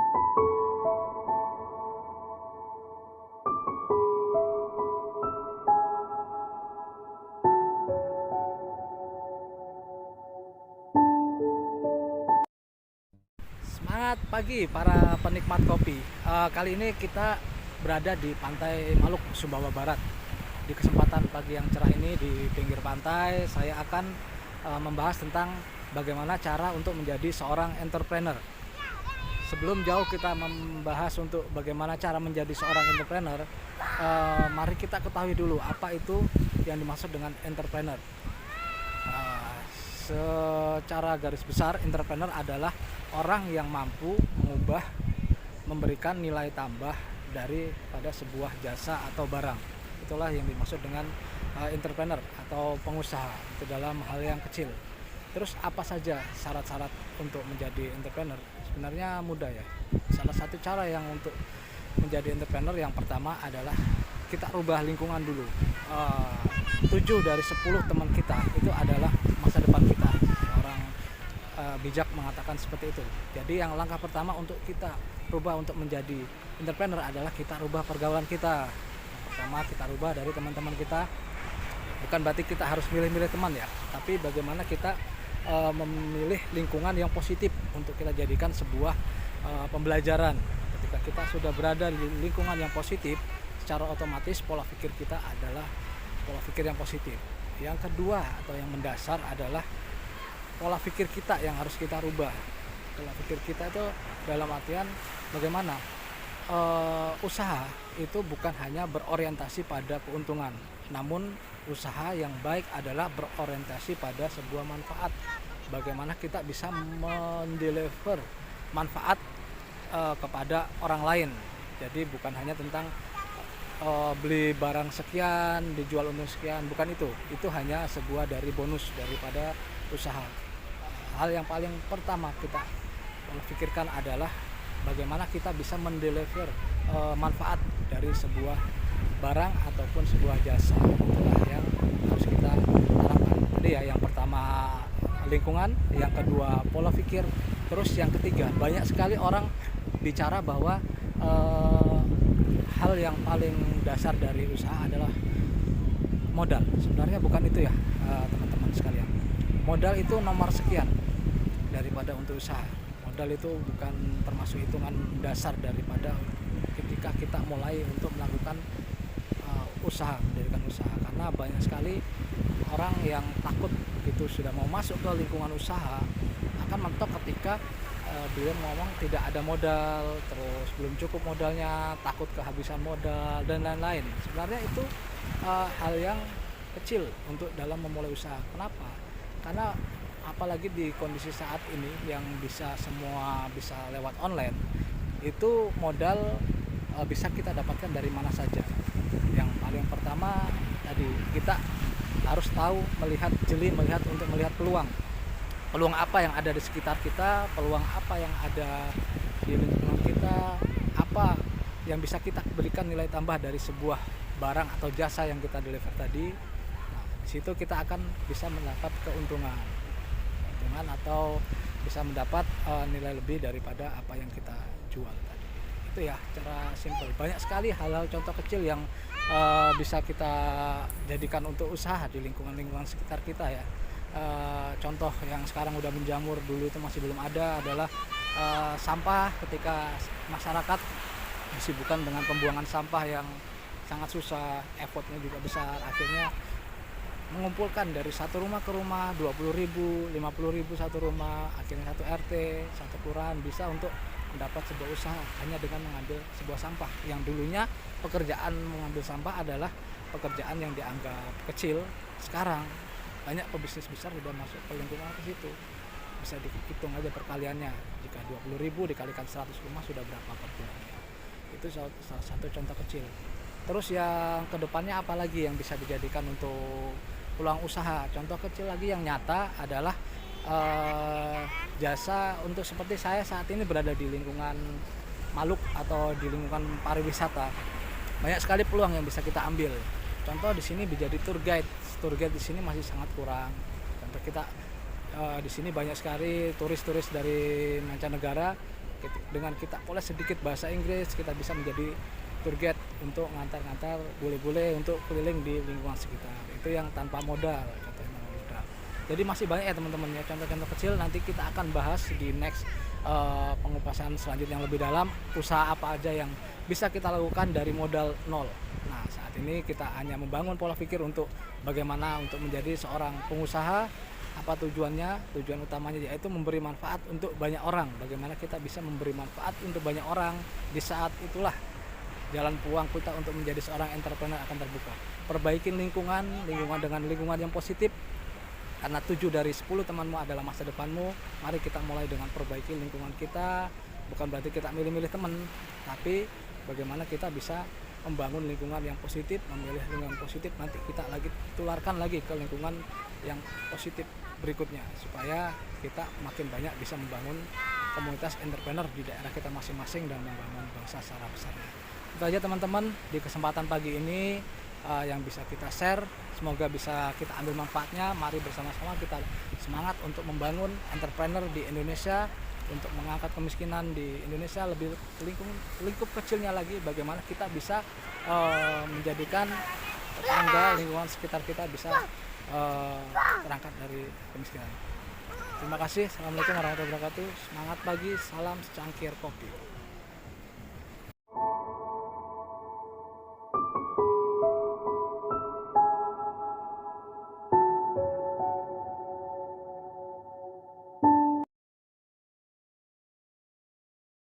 Semangat pagi para penikmat kopi. Kali ini kita berada di Pantai Maluk, Sumbawa Barat. Di kesempatan pagi yang cerah ini di pinggir pantai, saya akan membahas tentang bagaimana cara untuk menjadi seorang entrepreneur. Sebelum jauh kita membahas untuk bagaimana cara menjadi seorang entrepreneur, mari kita ketahui dulu apa itu yang dimaksud dengan entrepreneur. Secara garis besar, entrepreneur adalah orang yang mampu mengubah, memberikan nilai tambah daripada sebuah jasa atau barang. Itulah yang dimaksud dengan entrepreneur atau pengusaha, itu dalam hal yang kecil. Terus apa saja syarat-syarat untuk menjadi entrepreneur? Sebenarnya mudah ya. Salah satu cara yang untuk menjadi entrepreneur yang pertama adalah kita rubah lingkungan dulu. 7 dari 10 teman kita itu adalah masa depan kita. Orang bijak mengatakan seperti itu. Jadi yang langkah pertama untuk kita rubah untuk menjadi entrepreneur adalah kita rubah pergaulan kita. Yang pertama kita rubah dari teman-teman kita. Bukan berarti kita harus milih-milih teman ya, tapi bagaimana kita memilih lingkungan yang positif untuk kita jadikan sebuah pembelajaran. Ketika kita sudah berada di lingkungan yang positif, secara otomatis pola pikir kita adalah pola pikir yang positif. Yang kedua atau yang mendasar adalah pola pikir kita yang harus kita rubah. Pola pikir kita itu dalam artian bagaimana usaha itu bukan hanya berorientasi pada keuntungan, namun usaha yang baik adalah berorientasi pada sebuah manfaat. Bagaimana kita bisa mendeliver manfaat kepada orang lain. Jadi bukan hanya tentang beli barang sekian, dijual untung sekian, bukan itu. Itu hanya sebuah dari bonus daripada usaha. Hal yang paling pertama kita pikirkan adalah bagaimana kita bisa mendeliver manfaat dari sebuah barang ataupun sebuah jasa. Itulah yang harus kita harapkan. Tadi ya, yang pertama lingkungan, yang kedua pola pikir, terus yang ketiga banyak sekali orang bicara bahwa hal yang paling dasar dari usaha adalah modal. Sebenarnya bukan itu ya teman-teman sekalian. Modal itu nomor sekian daripada untuk usaha. Modal itu bukan termasuk hitungan dasar daripada ketika kita mulai untuk melakukan usaha, mendirikan usaha. Karena banyak sekali orang yang takut itu sudah mau masuk ke lingkungan usaha akan mentok ketika dia ngomong tidak ada modal, terus belum cukup modalnya, takut kehabisan modal dan lain-lain. Sebenarnya itu hal yang kecil untuk dalam memulai usaha. Kenapa? Karena apalagi di kondisi saat ini yang semua bisa lewat online, itu modal bisa kita dapatkan dari mana saja. Yang paling pertama tadi kita harus tahu, melihat untuk melihat peluang apa yang ada di sekitar kita, peluang apa yang ada di lingkungan kita, apa yang bisa kita berikan nilai tambah dari sebuah barang atau jasa yang kita deliver tadi. Nah, di situ kita akan bisa mendapat keuntungan atau bisa mendapat nilai lebih daripada apa yang kita jual tadi. Itu ya cara simple. Banyak sekali hal-hal contoh kecil yang bisa kita jadikan untuk usaha di lingkungan sekitar kita ya. Contoh yang sekarang udah menjamur, dulu itu masih belum ada, adalah sampah. Ketika masyarakat disibukkan dengan pembuangan sampah yang sangat susah, effortnya juga besar, akhirnya mengumpulkan dari satu rumah ke rumah 20.000, 50.000 satu rumah, akhirnya satu RT, satu kelurahan bisa untuk mendapat sebuah usaha hanya dengan mengambil sebuah sampah. Yang dulunya pekerjaan mengambil sampah adalah pekerjaan yang dianggap kecil, sekarang banyak pebisnis besar sudah masuk ke lingkungan ke situ. Bisa dihitung aja perkaliannya, jika 20.000 dikalikan 100 rumah sudah berapa per bulannya. Itu salah satu contoh kecil. Terus yang kedepannya apalagi yang bisa dijadikan untuk peluang usaha? Contoh kecil lagi yang nyata adalah jasa untuk seperti saya saat ini berada di lingkungan Maluk atau di lingkungan pariwisata. Banyak sekali peluang yang bisa kita ambil. Contoh di sini menjadi tour guide. Tour guide di sini masih sangat kurang. Contoh kita di sini banyak sekali turis-turis dari mancanegara Dengan kita poles sedikit bahasa Inggris, kita bisa menjadi tour guide untuk ngantar-ngantar bule-bule untuk keliling di lingkungan sekitar. Itu yang tanpa modal, contohnya modal. Jadi masih banyak ya teman-teman ya, contoh-contoh kecil. Nanti kita akan bahas di next pengupasan selanjutnya yang lebih dalam, usaha apa aja yang bisa kita lakukan dari modal nol. Nah, saat ini kita hanya membangun pola pikir untuk bagaimana untuk menjadi seorang pengusaha. Apa tujuannya? Tujuan utamanya yaitu memberi manfaat untuk banyak orang. Bagaimana kita bisa memberi manfaat untuk banyak orang, di saat itulah jalan peluang kita untuk menjadi seorang entrepreneur akan terbuka. Perbaikin lingkungan dengan lingkungan yang positif. Karena 7 dari 10 temanmu adalah masa depanmu. Mari kita mulai dengan perbaiki lingkungan kita. Bukan berarti kita milih-milih teman, tapi bagaimana kita bisa membangun lingkungan yang positif, memilih lingkungan positif, nanti kita lagi tularkan lagi ke lingkungan yang positif berikutnya, supaya kita makin banyak bisa membangun komunitas entrepreneur di daerah kita masing-masing dan membangun bangsa secara besarnya. Itu aja teman-teman di kesempatan pagi ini yang bisa kita share. Semoga bisa kita ambil manfaatnya. Mari bersama-sama kita semangat untuk membangun entrepreneur di Indonesia, untuk mengangkat kemiskinan di Indonesia, lebih lingkup kecilnya lagi, bagaimana kita bisa menjadikan tetangga, lingkungan sekitar kita bisa terangkat dari kemiskinan. Terima kasih. Assalamualaikum warahmatullahi wabarakatuh. Semangat pagi, salam secangkir kopi.